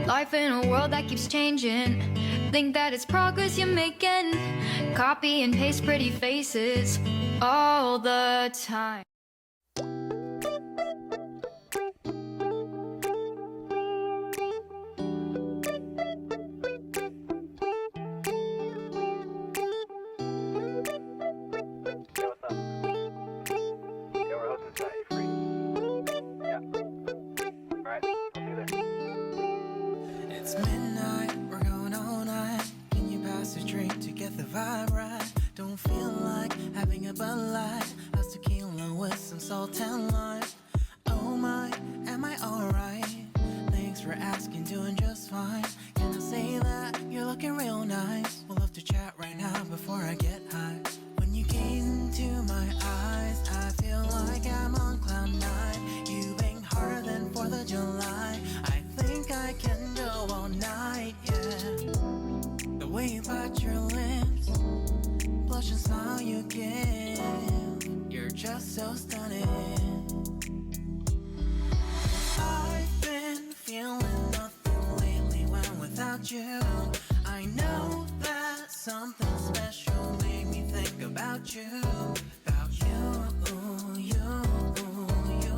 Life in a world that keeps changing. Think that it's progress you're making. Copy and paste pretty faces all the time. It's midnight, we're going all night. Can you pass a drink to get the vibe right? Don't feel like having a Bud Light. How's tequila with some salt and lime? Oh my, am I alright? Thanks for asking, doing just fine. Can I say that you're looking real nice? We'll love to chat right now before I get high. When you gaze into my eyes, I feel like I'm on cloud nine. You bang harder than 4th of July. I think I can go all night, yeah. The way you bite your lips, blush and smile you give, you're just so stunning. I've been feeling nothing lately when without you. I know that something special made me think about you. About you, you, you.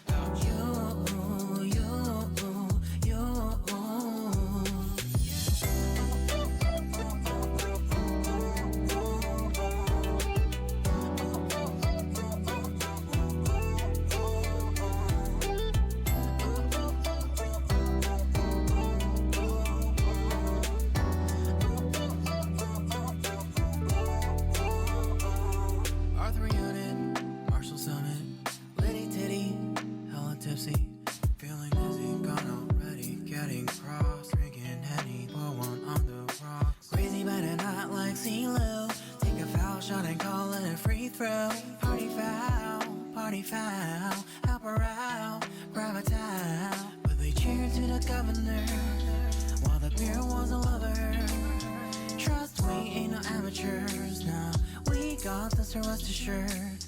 About you, you, Arthur Unit, Marshall Summit, Liddy Titty, hella tipsy, feeling dizzy, gone already, getting cross, drinking Henny, pour one on the rocks. Crazy but not like CeeLo, take a foul shot and call it a free throw. Party foul, help her out, grab a towel. But they cheered to the governor, while the beer was a lover. Trust we ain't no amateurs, nah, we got this to rest assured.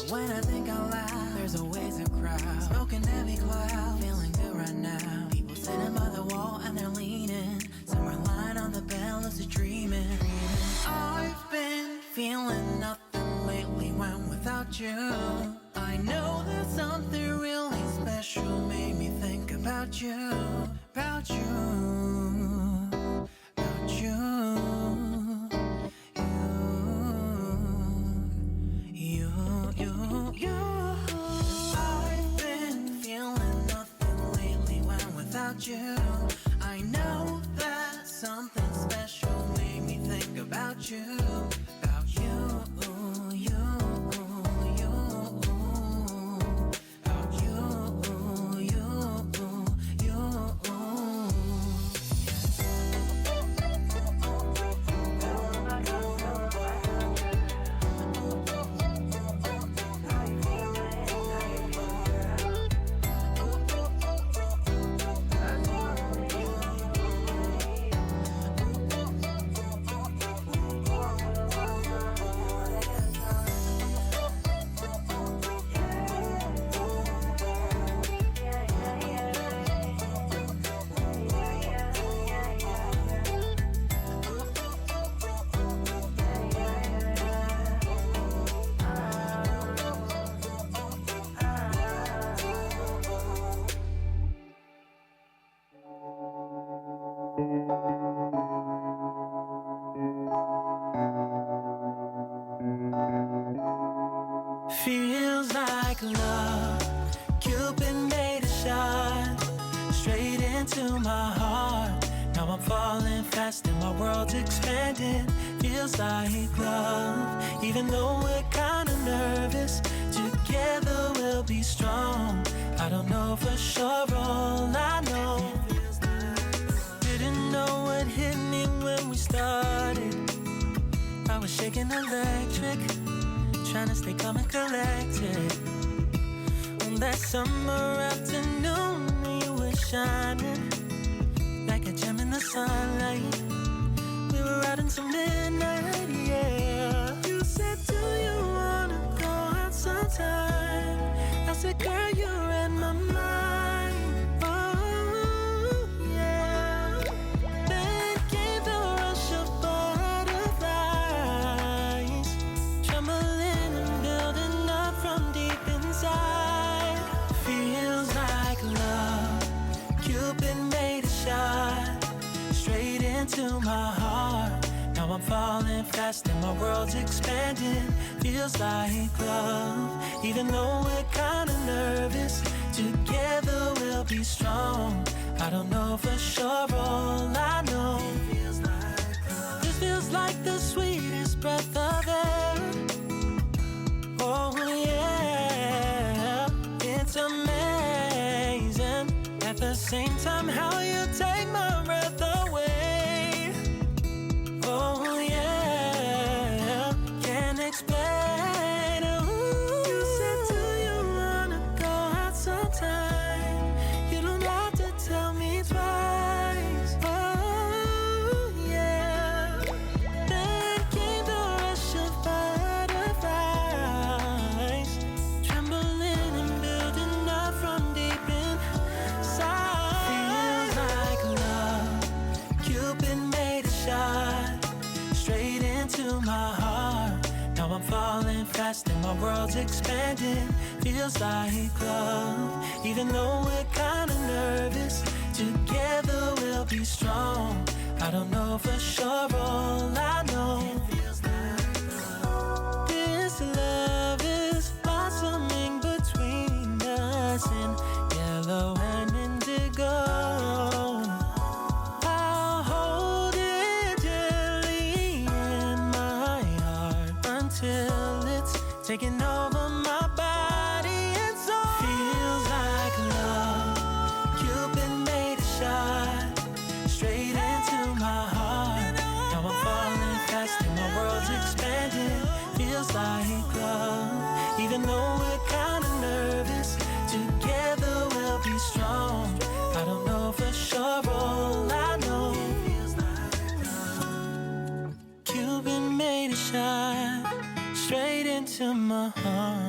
When I think out loud, there's always a crowd, smoking heavy cloud, feeling good right now. People sitting by the wall and they're leaning, somewhere lying on the bed, lucid dreaming. I've been feeling nothing lately when without you. I know that something really special made me think about you, about you, about you. I've been feeling nothing lately when without you. I know that something special made me think about you, about you, you, you, about you, you, you. Feels like love, Cupid made a shot straight into my heart. Now I'm falling fast and my world's expanding. Feels like love, even though we're kinda nervous. Together we'll be strong. I don't know for sure, all I know. Didn't know what hit me when we started. I was shaking electric, trying to stay calm and collected. On that summer afternoon, you were shining like a gem in the sunlight. We were out until midnight, yeah. You said, do you wanna go out sometime? I said, girl, you're in my mind. Oh, into my heart. Now I'm falling fast and my world's expanding. Feels like love, even though we're kinda nervous. Together we'll be strong. I don't know for sure, all I know this feels like the sweetest breath of air. Oh yeah, it's amazing. At the same time, how you take my breath away. Oh yeah, can't explain. Ooh. You said, do you wanna go out sometime? You don't have to tell me twice. Oh yeah. Then came the rush of butterflies, trembling and building up from deep inside. Feels like love. Cupid made a shot straight into my heart. Now I'm falling fast and my world's expanding. Feels like love, even though we're kinda nervous. Together we'll be strong. I don't know for sure, all I know this love is blossoming between us in yellow and indigo. I'll hold it gently in my heart until it's taking over my body and soul. Feels like love. Cupid made a shot straight into my heart. Now I'm falling fast and my world's expanding. Feels like love, even though we're kinda nervous. Together we'll be strong. I don't know for sure, all I know Cupid made a shot straight into my heart.